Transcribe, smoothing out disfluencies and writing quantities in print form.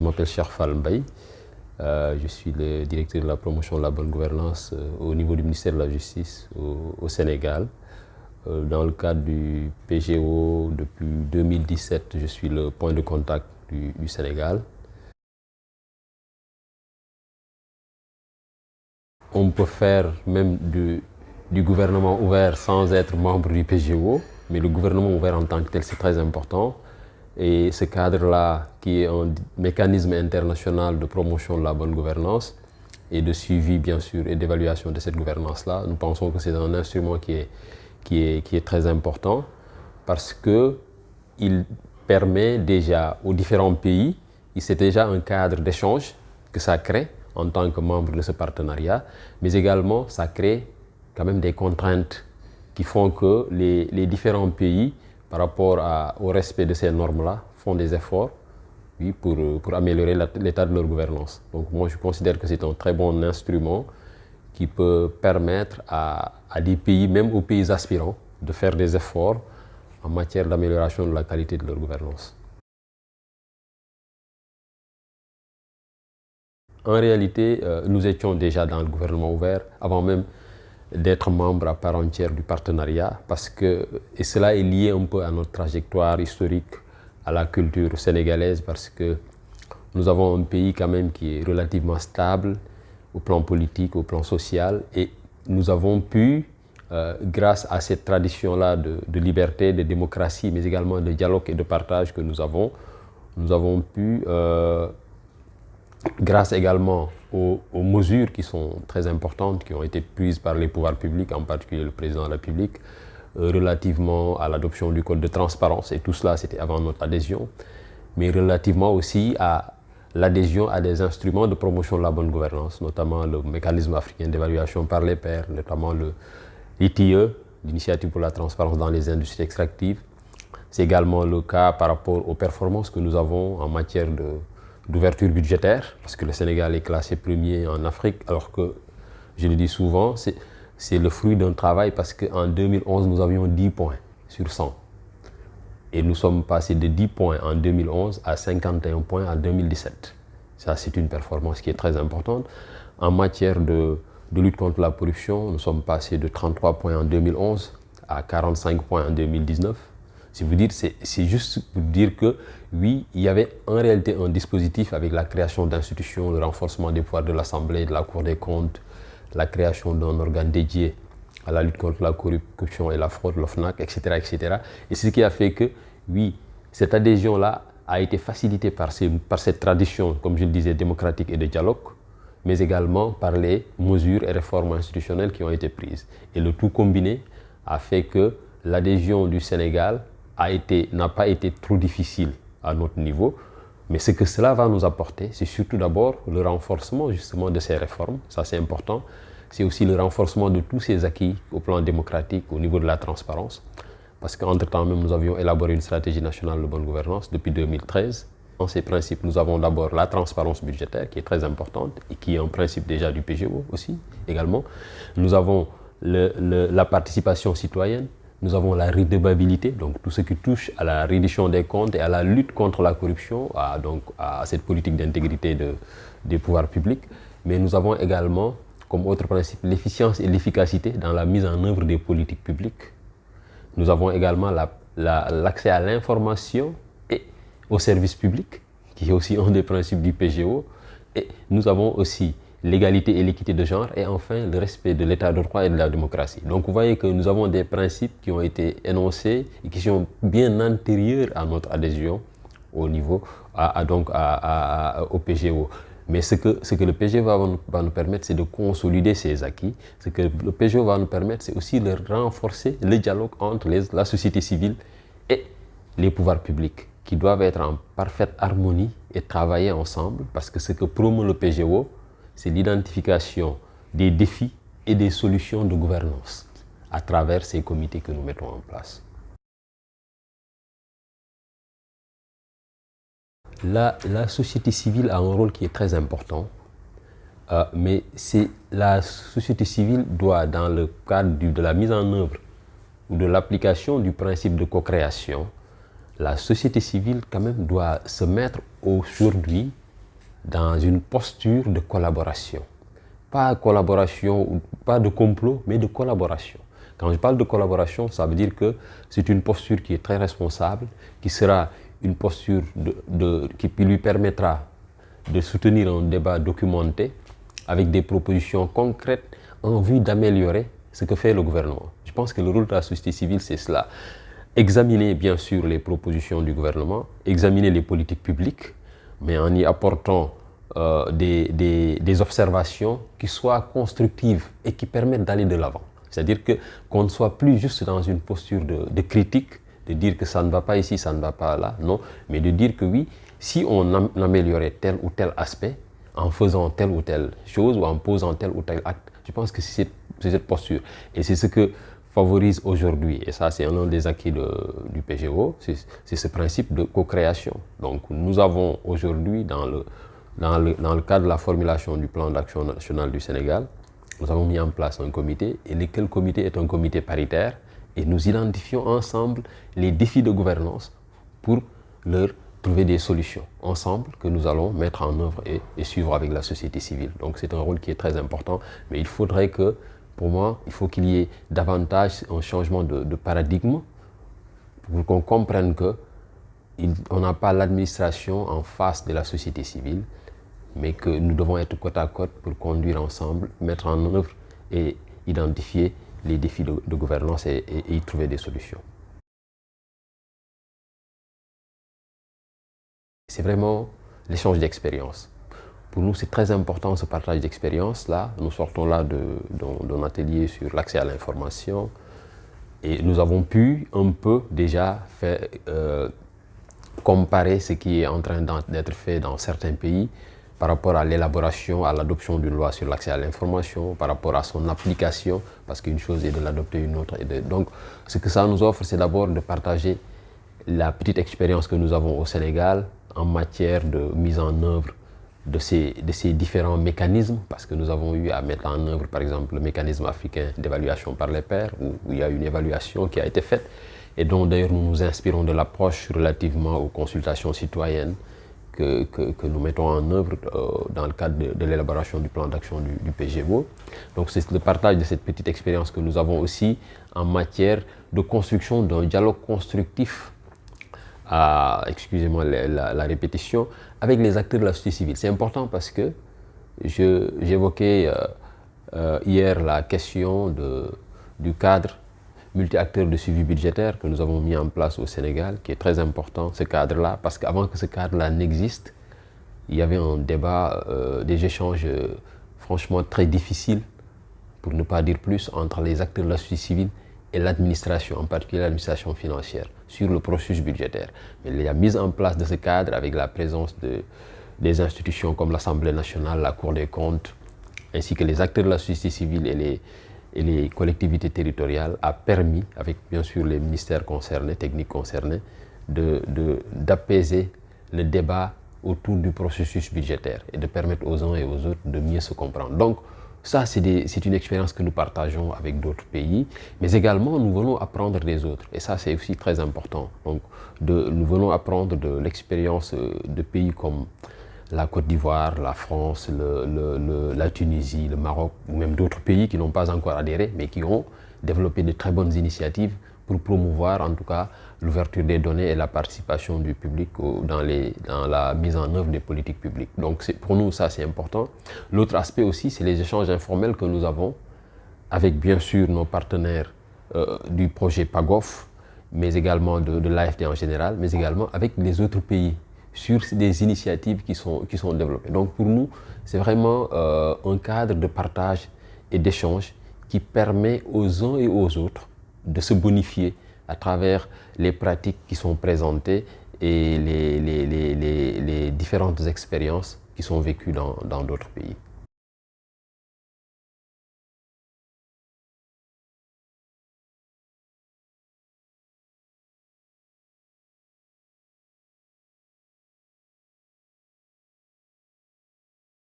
m'appelle Cherfal Mbaye. Je suis le directeur de la promotion de la bonne gouvernance au niveau du ministère de la Justice au Sénégal. Dans le cadre du PGO, depuis 2017, je suis le point de contact du Sénégal. On peut faire même du gouvernement ouvert sans être membre du PGO, mais le gouvernement ouvert en tant que tel, c'est très important. Et ce cadre-là, qui est un mécanisme international de promotion de la bonne gouvernance et de suivi, bien sûr, et d'évaluation de cette gouvernance-là, nous pensons que c'est un instrument qui est très important parce qu'il permet déjà aux différents pays, c'est déjà un cadre d'échange que ça crée en tant que membre de ce partenariat, mais également ça crée quand même des contraintes qui font que les différents pays, par rapport au respect de ces normes-là, font des efforts, oui, pour améliorer l'état de leur gouvernance. Donc moi je considère que c'est un très bon instrument qui peut permettre à des pays, même aux pays aspirants, de faire des efforts en matière d'amélioration de la qualité de leur gouvernance. En réalité, nous étions déjà dans le gouvernement ouvert avant même d'être membre à part entière du partenariat, et cela est lié un peu à notre trajectoire historique, à la culture sénégalaise, parce que nous avons un pays quand même qui est relativement stable au plan politique, au plan social, et nous avons pu, grâce à cette tradition-là de liberté, de démocratie, mais également de dialogue et de partage que nous avons pu, grâce également aux mesures qui sont très importantes, qui ont été prises par les pouvoirs publics, en particulier le président de la République, relativement à l'adoption du code de transparence, et tout cela c'était avant notre adhésion, mais relativement aussi à l'adhésion à des instruments de promotion de la bonne gouvernance, notamment le mécanisme africain d'évaluation par les pairs, notamment l'ITIE, l'Initiative pour la transparence dans les industries extractives. C'est également le cas par rapport aux performances que nous avons en matière d'ouverture budgétaire, parce que le Sénégal est classé premier en Afrique, alors que, je le dis souvent, c'est le fruit d'un travail, parce qu'en 2011, nous avions 10 points sur 100. Et nous sommes passés de 10 points en 2011 à 51 points en 2017. Ça, c'est une performance qui est très importante. En matière de lutte contre la corruption, nous sommes passés de 33 points en 2011 à 45 points en 2019. C'est juste pour dire que, oui, il y avait en réalité un dispositif avec la création d'institutions, le renforcement des pouvoirs de l'Assemblée, de la Cour des comptes, la création d'un organe dédié à la lutte contre la corruption et la fraude, l'OFNAC, etc., etc. Et c'est ce qui a fait que, oui, cette adhésion-là a été facilitée par cette tradition, comme je le disais, démocratique et de dialogue, mais également par les mesures et réformes institutionnelles qui ont été prises. Et le tout combiné a fait que l'adhésion du Sénégal n'a pas été trop difficile à notre niveau, mais ce que cela va nous apporter, c'est surtout d'abord le renforcement justement de ces réformes, ça c'est important, c'est aussi le renforcement de tous ces acquis au plan démocratique, au niveau de la transparence, parce qu'entre-temps même nous avions élaboré une stratégie nationale de bonne gouvernance depuis 2013. Dans ces principes, nous avons d'abord la transparence budgétaire qui est très importante et qui est un principe déjà du PGO aussi également. Nous avons la participation citoyenne. Nous avons la redevabilité, donc tout ce qui touche à la reddition des comptes et à la lutte contre la corruption, à cette politique d'intégrité des pouvoirs publics. Mais nous avons également, comme autre principe, l'efficience et l'efficacité dans la mise en œuvre des politiques publiques. Nous avons également l'accès à l'information et au service public, qui est aussi un des principes du PGO. Et nous avons aussi l'égalité et l'équité de genre, et enfin le respect de l'état de droit et de la démocratie. Donc vous voyez que nous avons des principes qui ont été énoncés et qui sont bien antérieurs à notre adhésion au niveau, au PGO. Mais ce que le PGO va nous permettre, c'est de consolider ces acquis. Ce que le PGO va nous permettre, c'est aussi de renforcer le dialogue entre la société civile et les pouvoirs publics, qui doivent être en parfaite harmonie et travailler ensemble, parce que ce que promeut le PGO, c'est l'identification des défis et des solutions de gouvernance à travers ces comités que nous mettons en place. La société civile a un rôle qui est très important, mais la société civile doit, dans le cadre de la mise en œuvre ou de l'application du principe de co-création, la société civile quand même doit se mettre aujourd'hui dans une posture de collaboration. Pas collaboration, pas de complot, mais de collaboration. Quand je parle de collaboration, ça veut dire que c'est une posture qui est très responsable, qui sera une posture qui lui permettra de soutenir un débat documenté avec des propositions concrètes en vue d'améliorer ce que fait le gouvernement. Je pense que le rôle de la société civile, c'est cela. Examiner bien sûr les propositions du gouvernement, examiner les politiques publiques, mais en y apportant des observations qui soient constructives et qui permettent d'aller de l'avant. C'est-à-dire qu'on ne soit plus juste dans une posture de critique, de dire que ça ne va pas ici, ça ne va pas là, non, mais de dire que oui, si on améliorait tel ou tel aspect, en faisant telle ou telle chose ou en posant tel ou tel acte, je pense que c'est cette posture. Et c'est ce que favorise aujourd'hui, et ça c'est un des acquis du PGO, c'est ce principe de co-création. Donc nous avons aujourd'hui dans le cadre de la formulation du plan d'action national du Sénégal, nous avons mis en place un comité, et lequel comité est un comité paritaire, et nous identifions ensemble les défis de gouvernance pour leur trouver des solutions ensemble que nous allons mettre en œuvre et suivre avec la société civile. Donc c'est un rôle qui est très important, mais il faudrait que, pour moi, il faut qu'il y ait davantage un changement de paradigme pour qu'on comprenne qu'on n'a pas l'administration en face de la société civile, mais que nous devons être côte à côte pour conduire ensemble, mettre en œuvre et identifier les défis de gouvernance et y trouver des solutions. C'est vraiment l'échange d'expériences. Pour nous, c'est très important ce partage d'expériences-là. Nous sortons là d'un atelier sur l'accès à l'information et nous avons pu un peu déjà faire, comparer ce qui est en train d'être fait dans certains pays par rapport à l'élaboration, à l'adoption d'une loi sur l'accès à l'information, par rapport à son application, parce qu'une chose est de l'adopter, une autre. Donc, ce que ça nous offre, c'est d'abord de partager la petite expérience que nous avons au Sénégal en matière de mise en œuvre de ces différents mécanismes, parce que nous avons eu à mettre en œuvre, par exemple, le mécanisme africain d'évaluation par les pairs, où il y a une évaluation qui a été faite, et dont d'ailleurs nous nous inspirons de l'approche relativement aux consultations citoyennes que nous mettons en œuvre dans le cadre de l'élaboration du plan d'action du PGO. Donc c'est le partage de cette petite expérience que nous avons aussi en matière de construction d'un dialogue constructif, excusez-moi la répétition, avec les acteurs de la société civile. C'est important parce que j'évoquais hier la question du cadre multi-acteurs de suivi budgétaire que nous avons mis en place au Sénégal, qui est très important, ce cadre-là, parce qu'avant que ce cadre-là n'existe, il y avait un débat, des échanges franchement très difficiles, pour ne pas dire plus, entre les acteurs de la société civile et l'administration, en particulier l'administration financière, sur le processus budgétaire. Mais la mise en place de ce cadre, avec la présence des institutions comme l'Assemblée nationale, la Cour des comptes, ainsi que les acteurs de la société civile et les collectivités territoriales, a permis, avec bien sûr les ministères concernés, techniques concernés, d'apaiser le débat autour du processus budgétaire et de permettre aux uns et aux autres de mieux se comprendre. Donc ça, c'est une expérience que nous partageons avec d'autres pays, mais également nous venons apprendre des autres, et ça c'est aussi très important. Donc nous venons apprendre de l'expérience de pays comme la Côte d'Ivoire, la France, la Tunisie, le Maroc, ou même d'autres pays qui n'ont pas encore adhéré, mais qui ont développé de très bonnes initiatives pour promouvoir en tout cas l'ouverture des données et la participation du public dans la mise en œuvre des politiques publiques. Donc pour nous, ça c'est important. L'autre aspect aussi, c'est les échanges informels que nous avons avec bien sûr nos partenaires du projet PAGOF, mais également de l'AFD en général, mais également avec les autres pays, sur des initiatives qui sont développées. Donc pour nous, c'est vraiment un cadre de partage et d'échange qui permet aux uns et aux autres de se bonifier à travers les pratiques qui sont présentées et les différentes expériences qui sont vécues dans d'autres pays.